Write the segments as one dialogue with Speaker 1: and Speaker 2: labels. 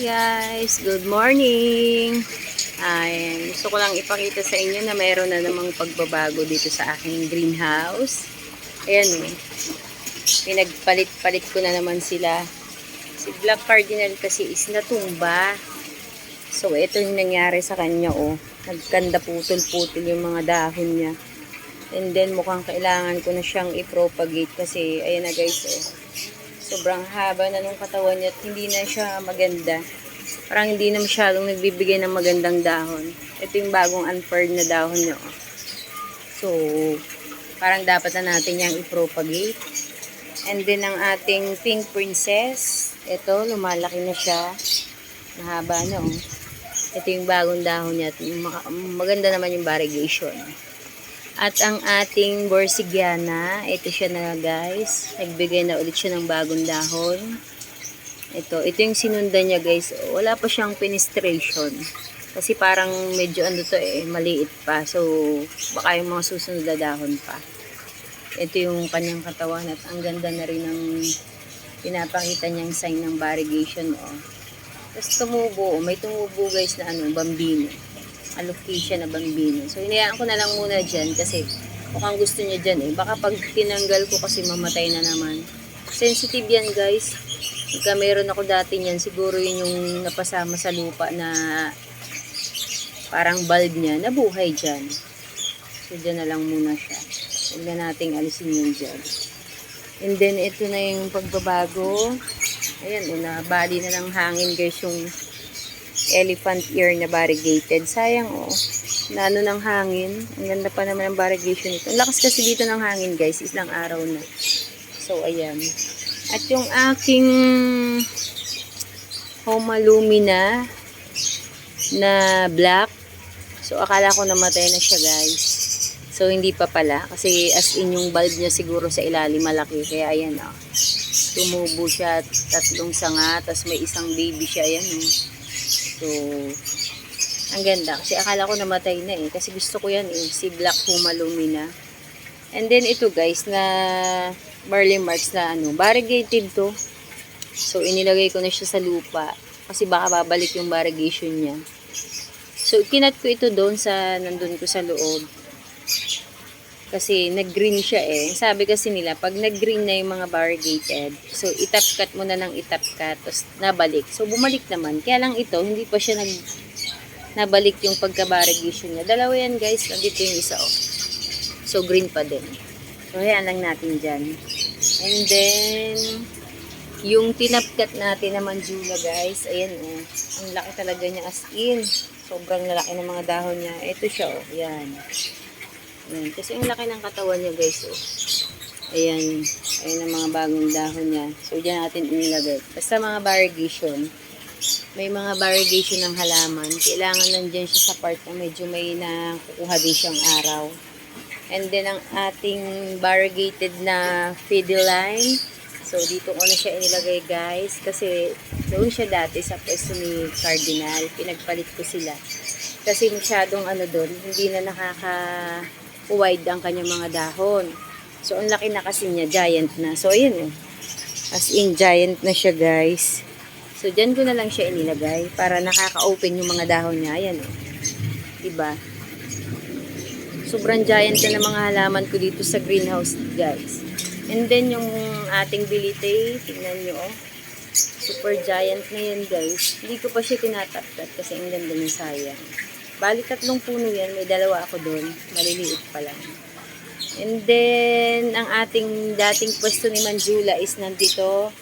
Speaker 1: guys, good morning. Ay, gusto ko lang ipakita sa inyo na mayroon na namang pagbabago dito sa aking greenhouse. Ayan, pinagpalit-palit ko na naman sila. Si Black Cardinal kasi is natumba. So ito yung nangyari sa kanya, oh. Nagkanda putol-putol yung mga dahon niya. And then mukhang kailangan ko na siyang i-propagate kasi ayan na guys, oh. Sobrang haba na nung katawan niya at hindi na siya maganda. Parang hindi na masyadong nagbibigay ng magandang dahon. Ito yung bagong unpaired na dahon niya, oh. So, parang dapat na natin yung i-propagate. And then ang ating pink princess, ito, lumalaki na siya. Mahaba na, oh. Ito yung bagong dahon niya at maganda naman yung variegation. At ang ating Borsigiana, ito siya na guys. Nagbigay na ulit siya ng bagong dahon. Ito yung sinundan niya guys. Wala pa siyang penetration. Kasi parang medyo maliit pa. So, baka yung mga susunod na dahon pa. Ito yung kanyang katawan at ang ganda na rin ng pinapakita niyang sign ng variegation. Oh. Tapos tumubo. May tumubo guys na bambino. Alopecia na bambino. So, hinayaan ko na lang muna dyan kasi mukhang gusto niya dyan eh. Baka pag tinanggal ko kasi mamatay na naman. Sensitive yan guys. Pagka meron ako dati niyan, siguro yun yung napasama sa lupa na parang bulb niya, nabuhay dyan. So, dyan na lang muna siya. Huwag na nating alisin yun dyan. And then, ito na yung pagbabago. Ayan, nabali na ng hangin guys yung elephant ear na variegated. Sayang, oh. Nano ng hangin. Ang ganda pa naman ng variegation nito. Ang lakas kasi dito ng hangin, guys. Isang araw na. So, ayan. At yung aking Homalumina na black. So, akala ko namatay na siya, guys. So, hindi pa pala. Kasi as in yung bulb niya siguro sa ilalim malaki. Kaya, ayan, oh. Tumubo siya. Tatlong sanga. Tapos may isang baby siya. Ayan, oh. So, ang ganda. Kasi akala ko namatay na eh. Kasi gusto ko yan eh. Si Black Homalumina. And then ito guys na barley marks na variegated to. So, inilagay ko na siya sa lupa. Kasi baka babalik yung variegation niya. So, kinat ko ito doon sa nandun ko sa loob. Kasi nag-green siya eh. Sabi kasi nila, pag nag-green na yung mga variegated, so itap-cut mo na ng itap-cut, tapos nabalik. So bumalik naman. Kaya lang ito, hindi pa siya nabalik yung pagka-variegation niya. Dalawa yan guys, nandito yung isa oh. So green pa din. So hayaan lang natin dyan. And then, yung tinap-cut natin na manjula guys, ayan oh. Ang laki talaga niya as in. Sobrang lalaki ng mga dahon niya. Ito siya oh, yan. Ayan. Kasi ang laki ng katawan niya guys oh. Ayan. Ayan ang mga bagong dahon niya. So dyan natin inilagay. Basta mga variegation. May mga variegation ng halaman. Kailangan nandyan siya sa part na medyo may nakukuha din siyang araw. And then ang ating variegated na fideline. So dito ko na siya inilagay guys. Kasi doon siya dati sa pwesto ni Cardinal. Pinagpalit ko sila. Kasi masyadong doon. Hindi na wide ang kanyang mga dahon. So, ang laki na kasi niya, giant na. So, ayan as in, giant na siya, guys. So, dyan ko na lang siya inilagay para nakaka-open yung mga dahon niya. Ayan, diba? Sobrang giant na ng mga halaman ko dito sa greenhouse, guys. And then, yung ating bilite, tingnan nyo, super giant na yan, guys. Hindi ko pa siya tinataptat kasi ang ganda ng sayang. Bali, 3 puno yan. May 2 ako doon. Maliliit pa lang. And then, ang ating dating pwesto ni Manjula is nandito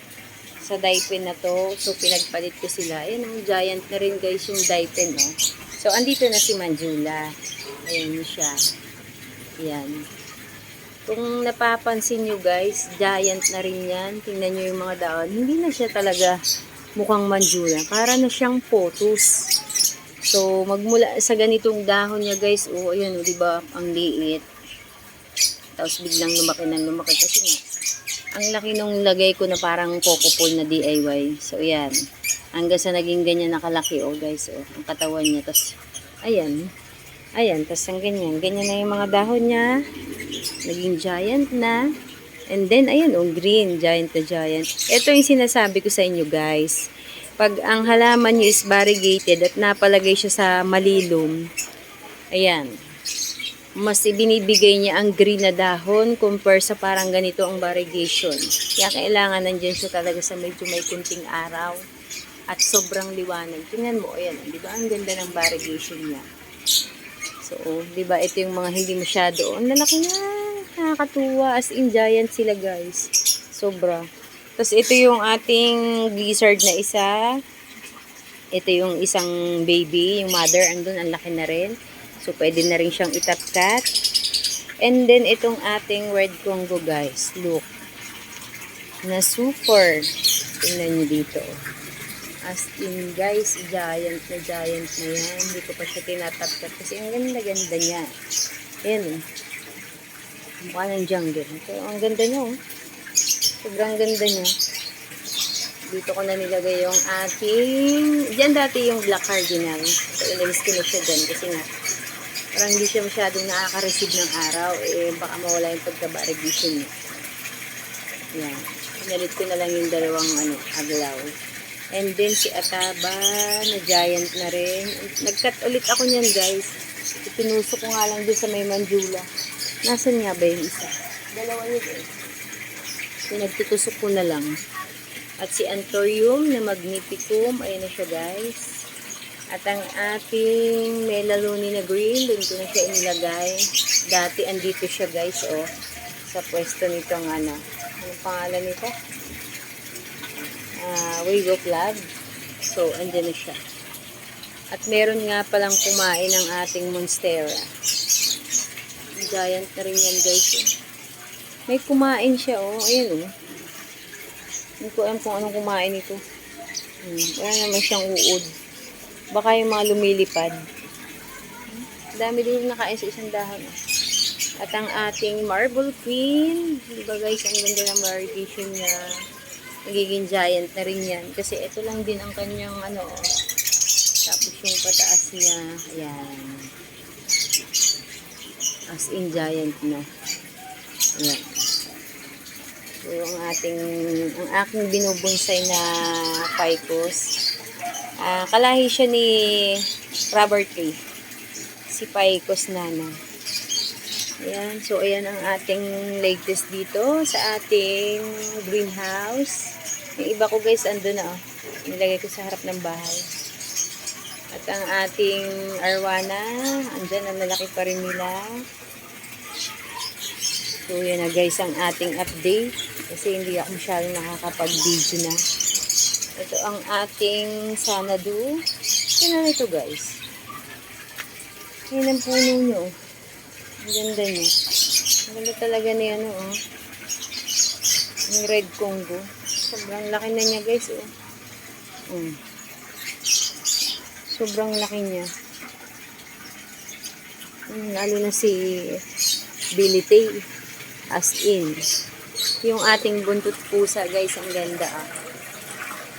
Speaker 1: sa daipen na to. So, pinagpalit ko sila. Ayan, ang giant na rin guys yung daipen, oh. So, andito na si Manjula. Ayan siya. Ayan. Kung napapansin nyo guys, giant na rin yan. Tingnan nyo yung mga dahon. Hindi na siya talaga mukhang Manjula. Para na siyang potus. So, magmula sa ganitong dahon niya guys, oh, ayan, oh, diba, ang liit. Tapos biglang lumaki kasi nga, ang laki nung lagay ko na parang coco pole na DIY. So, ayan. Hanggang sa naging ganyan nakalaki, oh guys, oh, ang katawan niya. Tapos, ayan. Ayan, tapos ang ganyan. Ganyan na yung mga dahon niya. Naging giant na. And then, ayan, oh, green, giant na giant. Ito yung sinasabi ko sa inyo guys. Pag ang halaman nyo is variegated at napalagay siya sa malilom, ayan, mas ibinibigay niya ang green na dahon compare sa parang ganito ang variegation. Kaya kailangan nandyan siya talaga sa medyo may kunting araw at sobrang liwanag. Tingnan mo, ayan, di ba? Ang ganda ng variegation niya. So, di ba, ito yung mga hindi masyado. Ang lalaki na, nakakatuwa. As in, giant sila, guys. Sobra. Tapos, ito yung ating gizzard na isa. Ito yung isang baby, yung mother, andun, ang laki na rin. So, pwede na rin siyang itapkat. And then, itong ating red Congo, guys. Look. Na super. Tingnan nyo dito. As in, guys, giant na yan. Hindi ko pa siya tinatapkat kasi ang ganda-ganda niya. Ayan, mukha ng jungle. So, ang ganda niya, oh. Sobrang ganda niya. Dito ko na nilagay yung ating... Diyan dati yung black cardinal. So, inalis ko na siya dyan kasi nga parang hindi siya masyadong nakaka-receive ng araw. Eh, baka mawala yung pagka-variegation niya. Yan. Pinalit ko na lang yung dalawang aglaw. And then si Ataba na giant na rin. Nag-cut ulit ako niyan, guys. Ipinusok ko nga lang doon sa may Manjula. Nasaan nga ba yung isa? Dalawa yun, eh. Pinagtutusok ko na lang. At si Anthurium na Magnificum, ayun na siya, guys. At ang ating Melaloni na green, doon ko na siya inilagay. Dati andito siya, guys, oh. Sa pwesto nitong anong pangalan nito? Wigo Club. So, andyan na siya. At meron nga palang kumain ng ating Monstera. Giant na rin yan, guys, oh. May kumain siya, oh. Ayun, oh. Hindi ko alam kung anong kumain ito. Wala naman siyang uod. Baka yung mga lumilipad. Dami din nakain sa isang dahon. At ang ating Marble Queen. Diba, guys, ang ganda ng variegation niya. Nagiging giant na rin yan. Kasi ito lang din ang kanyang tapos yung pataas niya. Ayan. As in giant na. Ayan. So, ang aking binubonsay na ficus. Kalahi siya ni rubber tree. Si ficus nana. Ayan. So, ayan ang ating latest dito sa ating greenhouse. Yung iba ko, guys, ando na, oh. Nilagay ko sa harap ng bahay. At ang ating arwana, andyan, ang lalaki pa rin nila. So, yan na, guys, ang ating update. Kasi hindi ako masyadong nakakapag-video na. Ito ang ating Sanadu. Yan na ito, guys. Yan ang puno nyo. Ang ganda niya. Ang ganda talaga niya, oh. Yung red Congo. Sobrang laki na niya, guys, oh. Sobrang laki niya. Lalo na si Billy Tay. As in. Yung ating buntot pusa, guys, ang ganda, ah.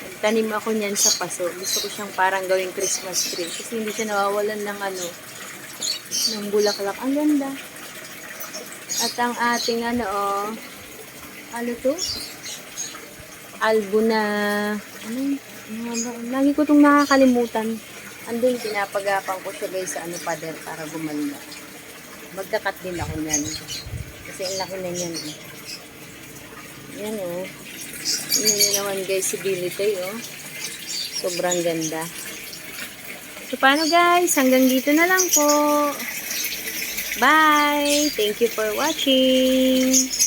Speaker 1: Nagtanim ako niyan sa paso. Gusto ko siyang parang gawing Christmas tree. Kasi hindi siya nawawalan ng ng bulaklak. Ang ganda. At ang ating ano to? Albuna. Lagi ko itong nakakalimutan. Andun, pinapagapang ko siya, guys, sa pader para gumanda. Magkakat din ako niyan. Kasi ang laki na niyan, eh. Yan, oh. Yan naman, guys, si Billy Tay, oh. Sobrang ganda. So, paano, guys? Hanggang dito na lang po. Bye! Thank you for watching!